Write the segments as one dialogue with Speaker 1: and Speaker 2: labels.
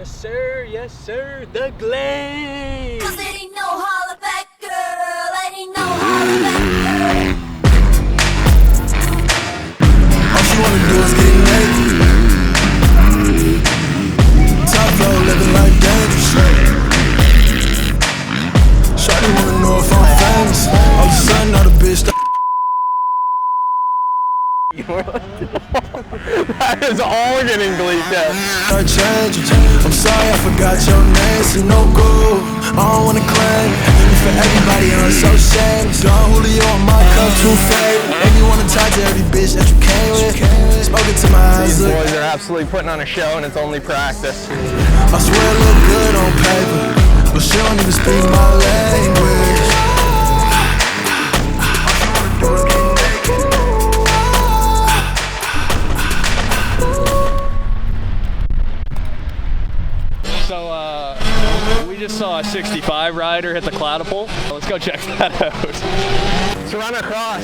Speaker 1: Yes sir, the Glade!
Speaker 2: Cause it ain't no holla back girl, it ain't no holla back girl.
Speaker 3: All she wanna do is get naked. Top flow, living life dangerous. Shawty wanna know if I'm famous. All of a sudden, all the bitch
Speaker 1: That is all getting bleeped out.
Speaker 3: start changing. I'm sorry, I forgot your name. See no good, I don't wanna claim it. For everybody, I'm so shame. Don Julio on my cup, too fake. Make me wanna talk to every bitch that you came with. Spoken to my eyes.
Speaker 1: These boys are absolutely putting on a show and it's only practice.
Speaker 3: I swear it look good on paper, but she don't even speak my language.
Speaker 1: So, we just saw a 65 rider hit the cloudpole. Let's go check that out. Let's run across.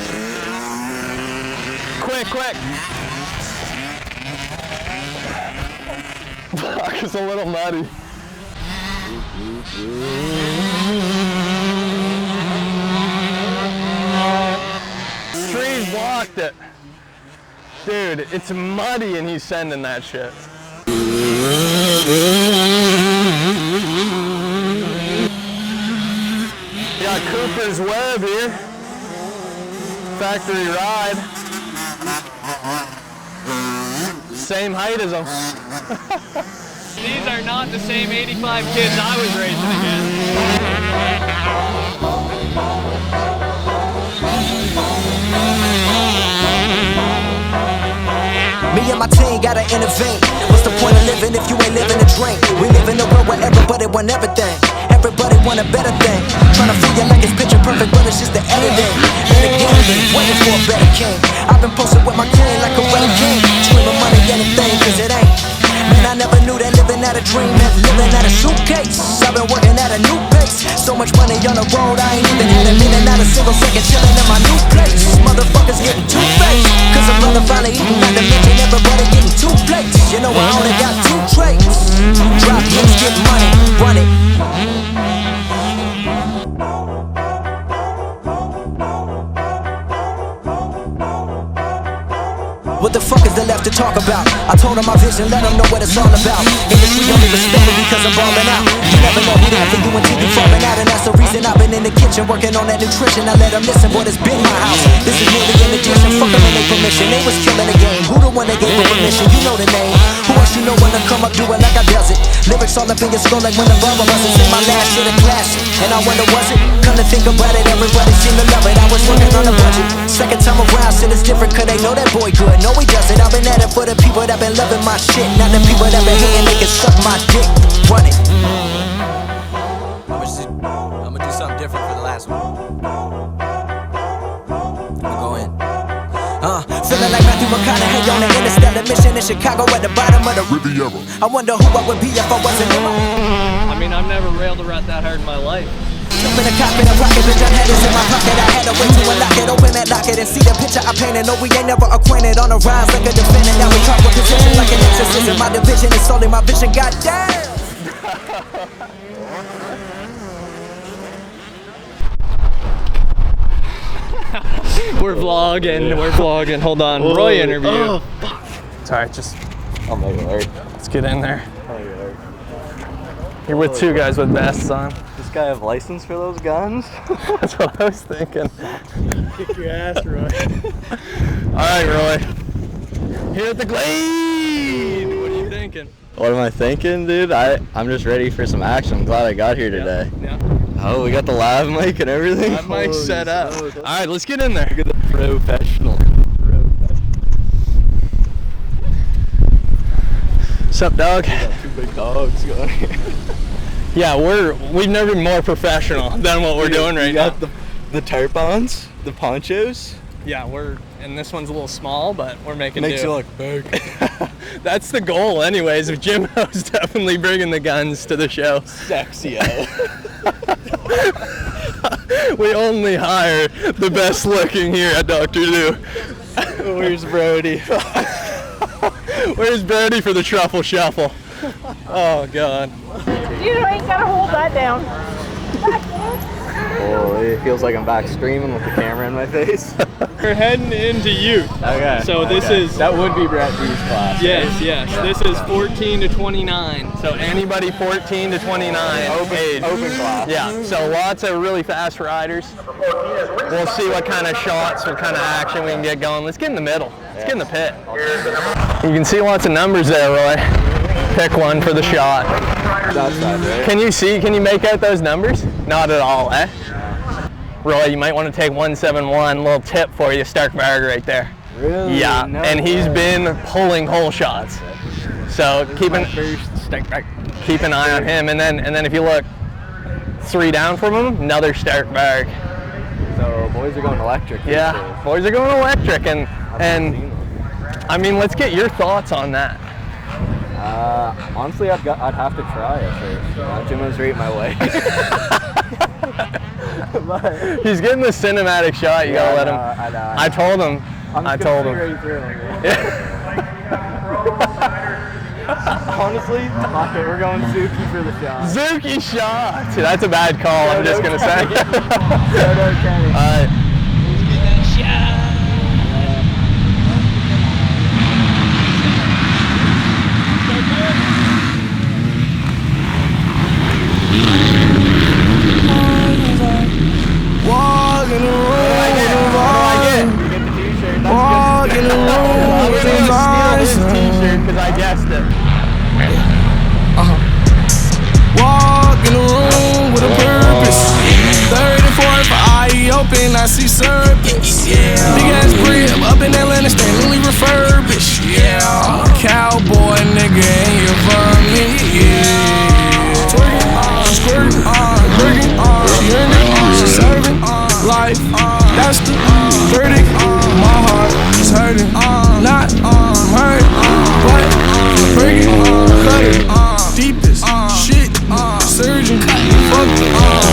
Speaker 1: Quick. Fuck, it's a little muddy. Trees blocked it. Dude, it's muddy and he's sending that shit. We got Cooper's Web here. Factory ride. Same height as them. These are not the same 85 kids I was racing against.
Speaker 4: Me and my team gotta innovate. What's the point of living if you ain't living a dream? We live in a world where everybody want everything. Everybody want a better thing. Tryna feel you like it's picture perfect, but it's just the editing. In the game, waiting for a better king. I've been posted with my king like a real king. Dreaming money, anything, cause it ain't. Man, I never knew that living out a dream meant living out a suitcase. I've been working at a new pace. So much money on the road, I ain't even had a minute, not a single second chilling in my new place. Motherfuckers getting two-faced, cause I'm brother finally eating, not to mention everybody getting two plates. You know I only got two traits. Drop hits, get money, run it. What the fuck is there left to talk about? I told them my vision, let them know what it's all about. Industry only respect me because I'm balling out. You never know who that for you until you falling out. And that's the reason I've been in the kitchen working on that nutrition. I let them listen, boy, it's been my house. This is merely an addition, fuck them and they permission. They was killing the game, who the one that gave the permission? You know the name. Who else you know when I come up, do it like I does it? Lyrics all up in your skull like when the barber buzzes. Say my last shit a classic, and I wonder was it? Come to think about it, everybody seemed to love it. I was working on a budget. Second time around, shit is different, cause they know that boy good. No, he doesn't. I've been at it for the people that been loving my shit, not the people that been hating, they can suck my dick. Run it. I'm gonna do something different for the last one. I'ma go in. Feeling like Matthew McConaughey on the interstellar mission in Chicago at the bottom of the Riviera. I wonder who I would be if I wasn't him.
Speaker 1: I mean, I've never railed around that hard in my life.
Speaker 4: Jump in a cockpit and rocket, bitch, I had this in my pocket. I had a way to unlock it, open that locket and see the picture I painted. No, we ain't never acquainted. On the rise like a defendant, now we talk with position like an exorcism. My division is solely my vision, goddamn.
Speaker 1: We're vlogging. Hold on, Roy interview. It's alright, just
Speaker 5: I'll make it work.
Speaker 1: let's get in there.
Speaker 5: I'll make it work.
Speaker 1: You're with two guys with vests on.
Speaker 5: This guy have license for those guns?
Speaker 1: That's what I was thinking.
Speaker 5: Kick your ass, Roy.
Speaker 1: Alright, Roy. Here at the Glade! What are you thinking?
Speaker 5: What am I thinking, dude? I'm just ready for some action. I'm glad I got here today.
Speaker 1: Yeah.
Speaker 5: Oh, we got the live mic and everything?
Speaker 1: That mic's set up. Alright, let's get in there.
Speaker 5: Look at the professional.
Speaker 1: What's up, dog?
Speaker 5: Two big dogs going here.
Speaker 1: Yeah, we've never been more professional than what we're doing right now.
Speaker 5: got the tarpons, the ponchos.
Speaker 1: Yeah, and this one's a little small, but we're making
Speaker 5: Makes
Speaker 1: do.
Speaker 5: you look big.
Speaker 1: That's the goal anyways. If Jimbo's definitely bringing the guns to the show.
Speaker 5: Sexy,
Speaker 1: We only hire the best looking here at Dr. Dew.
Speaker 5: Where's Brody?
Speaker 1: Where's Brody for the truffle shuffle? Oh God.
Speaker 6: You ain't gotta hold that down.
Speaker 5: Oh, it feels like I'm back streaming with the camera in my face.
Speaker 1: We're heading into Ute.
Speaker 5: Okay.
Speaker 1: So this is.
Speaker 5: That would be Brett D's class.
Speaker 1: Yes,
Speaker 5: right?
Speaker 1: yes. This is 14 to 29. So anybody 14 to 29 age.
Speaker 5: Open class.
Speaker 1: Yeah. So lots of really fast riders. We'll see what kind of shots, what kind of action we can get going. Let's get in the middle. Let's get in the pit. You can see lots of numbers there, Roy. Pick one for the shot.
Speaker 5: That side, right?
Speaker 1: Can you see? Can you make out those numbers? Not at all, eh? Roy, you might want to take 171. Little tip for you, Starkberg right there.
Speaker 5: Really?
Speaker 1: Yeah,
Speaker 5: No
Speaker 1: and he's
Speaker 5: way.
Speaker 1: been pulling hole shots. So keep an eye on him, and then if you look 3 down from him, another Starkberg.
Speaker 5: So boys are going electric. these
Speaker 1: Yeah,
Speaker 5: days.
Speaker 1: boys are going electric, and I mean, let's get your thoughts on that.
Speaker 5: Honestly, I'd have to try it first. Jim was right my way.
Speaker 1: He's getting the cinematic shot. You gotta let him.
Speaker 5: I know.
Speaker 1: I told him. I told him.
Speaker 5: Right through him. Honestly, fuck it, we're going Zuki for the shot.
Speaker 1: Zuki shot. See, that's a bad call. I'm just gonna say.
Speaker 5: Kenny.
Speaker 1: All right.
Speaker 3: Walk in the room with a
Speaker 1: Get
Speaker 3: vibe.
Speaker 1: the t-shirt.
Speaker 3: Walk in the room with a vibe.
Speaker 1: T-shirt because I guessed it.
Speaker 3: Walk in the room with a purpose. 34 for IE open, I see serpents. Big ass crib up in Atlanta, Stanley refurbished. Yeah, cowboy nigga and your vermin. Yeah, twerking on, squirting on, working on, yearning on, serving on life. That's the verdict. My heart is hurting, not hurt, but break it, cut it, deepest shit, surgeon, fuck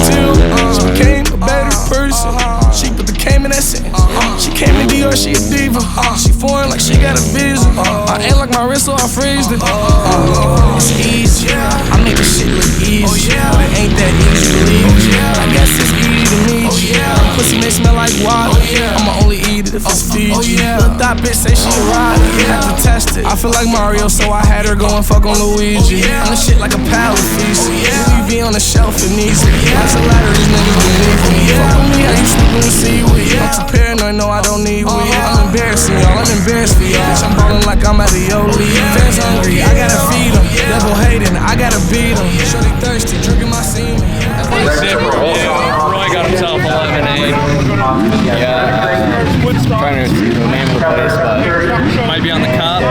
Speaker 3: till she became a better person. She put the Cayman in that sentence. She came in Dior, she a diva. She foreign like she got a visa. I ain't like my wrist, so I freezed it. It's easy, I make this shit look easy, but it ain't that easy to leave. I guess it's easy to meet you. Pussy may smell like water. I'ma only eat it if it's feed you. Little that bitch say she a rider. Had to test it. I feel like Mario, so I had her go and fuck on Luigi. I'm the shit like a pallet feast. Louis V on the shelf and easy. That's a ladder, these niggas beneath me. Fuck with me, I used to with seaweed. I'm too paranoid, no, I don't need weed. I'm embarrassing y'all, I'm embarrassed for y'all. Bitch, I'm ballin' like I'm at a Yoli. Fans hungry, I gotta feed them. Devil hating, I gotta beat them. Shorty thirsty, drinking my semen.
Speaker 1: Yeah, Roy got himself a lemonade.
Speaker 5: Yeah. Trying to see the name of the place, but
Speaker 1: Might be on the cup.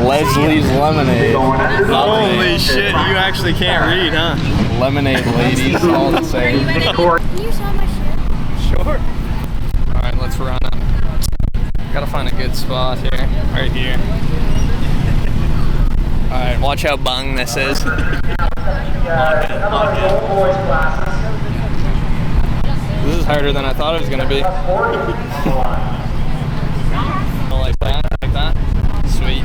Speaker 5: Leslie's Lemonade.
Speaker 1: Holy shit, you actually can't read, huh?
Speaker 5: Lemonade ladies, all the same.
Speaker 2: Can you show my shit?
Speaker 1: Sure. Alright, let's run up. Gotta find a good spot here. Right here. Alright, watch how bung this is. This is harder than I thought it was gonna be. Like that, like that. Sweet.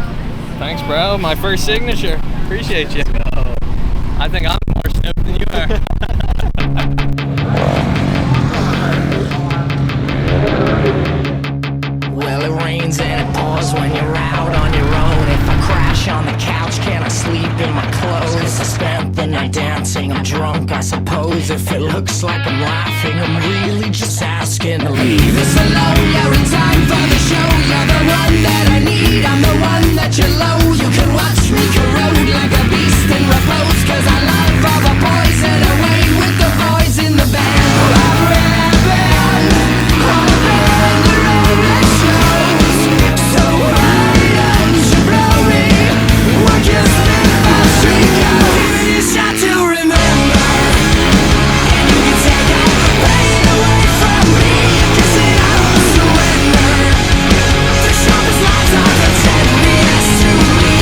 Speaker 1: Thanks, bro. My first signature. Appreciate you. I think I'm more stoked than you are.
Speaker 4: Well, it rains and it pours when you're out on your own. If I crash on the couch, can I sleep in my clothes? 'Cause I spent the night dancing, I'm drunk, I suppose. If it looks like I'm laughing, I'm really just asking to leave us alone. You're in time for the show, you're the one that I need. I'm the one that you low. You can watch me corrode like a beast in repose. 'Cause I love all the poison away with the boys in the band. I've rebelled, I've been the road that shows. So why don't you blow me? Why can't I shake out? You shot to remember, and you can take all the pain away from me. Cause then I won't surrender. The sharpest lines are pretend me as to me.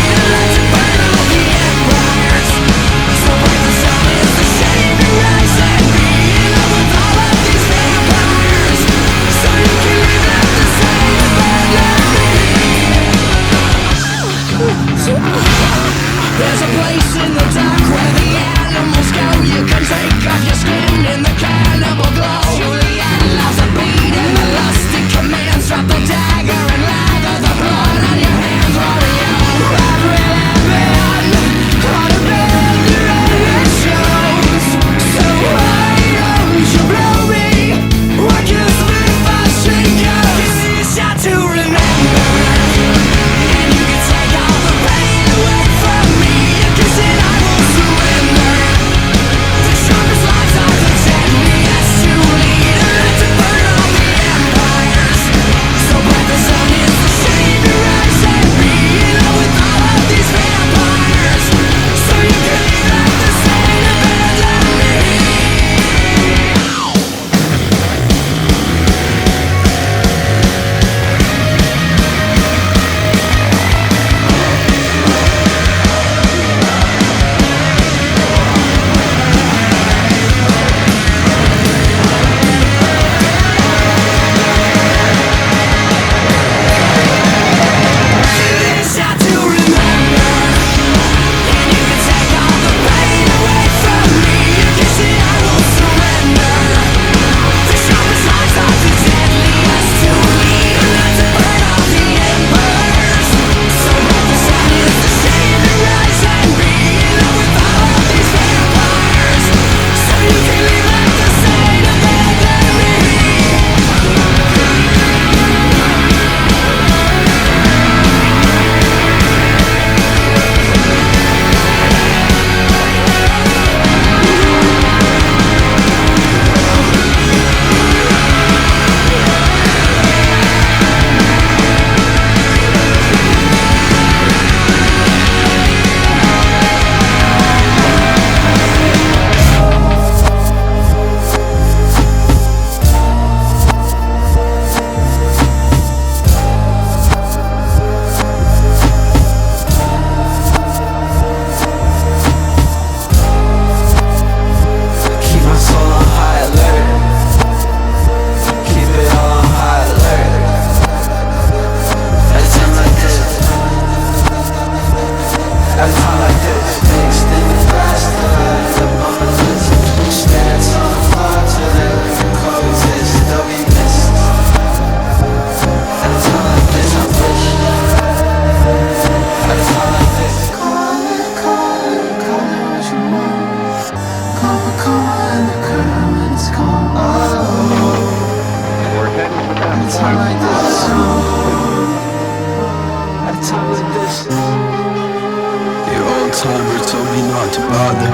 Speaker 3: me not to bother.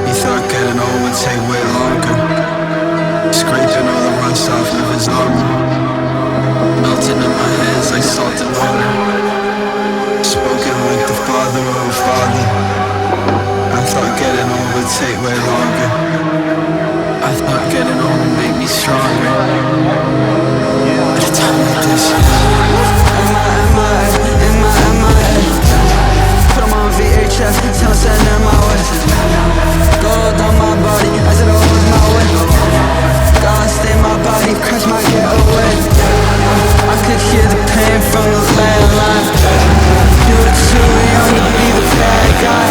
Speaker 3: He thought getting old would take way longer. Scraping all the rust off of his armor, melting in my hands like salt and water. Spoken like the father of a father. I thought getting old would take way longer. I thought getting old would make me stronger. At a time like this, put 'em on VHS, tell us that they're my way. Gold on my body, as it always my way. God stay my body, crash my get away. I could hear the pain from the landline. You were too young to be the bad guy.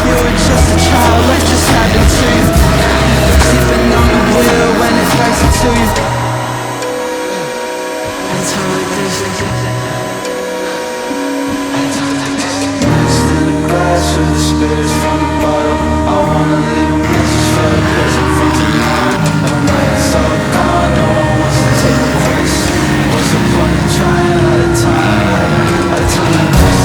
Speaker 3: You were just a child, life just happened to you. Sleeping on the wheel when it cracks into you. At a time like this, with the spirits from the bottom, I wanna leave a message for the person from tonight. But when it's all gone, no one wants to take the place. What's the point in trying at a time like this?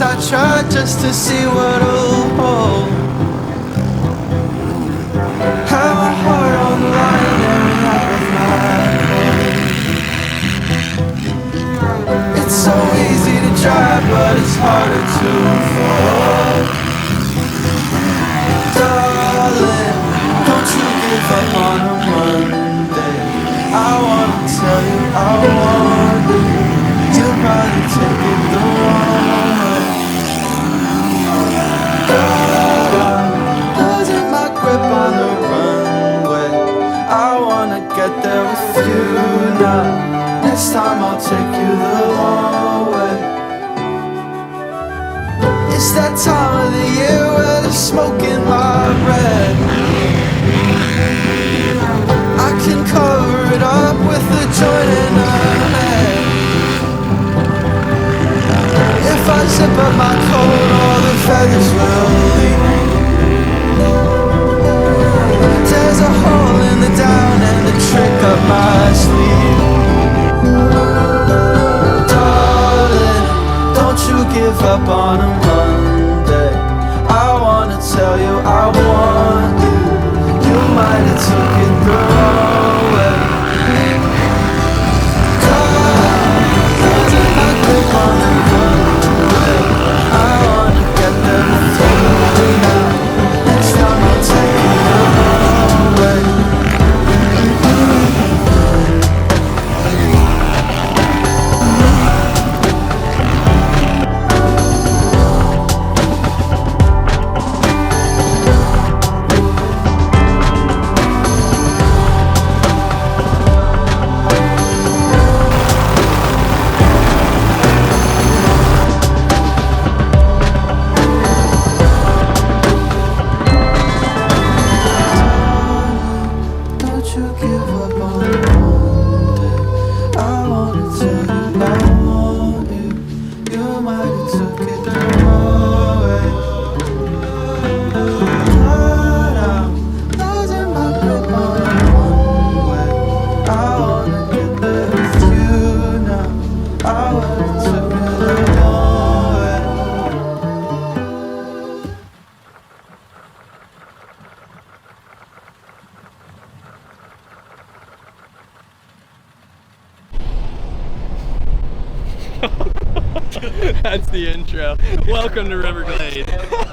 Speaker 3: I try just to see what it'll hold. Have my heart on the line and out of my. It's so easy to drive, but it's harder to fall. Darling, don't you give up on a Monday. I wanna tell you, I want you. You'll probably take it the wrong way. Losing my grip on the runway. I wanna get there with you now. Next time I'll take you the long way. It's that time of the year where there's smoke in my breath. I can cover it up with a joint in a head. If I zip up my coat, all the feathers will leave. There's a hole in the down and a trick up my sleeve. Darling, don't you give give up on a Monday. I wanna tell you I want you. You might have took it the wrong way. Cause if I grip on a Monday, I wanna get there before you now. Next time I'll take it the wrong way.
Speaker 1: That's the intro. Welcome to Riverglade.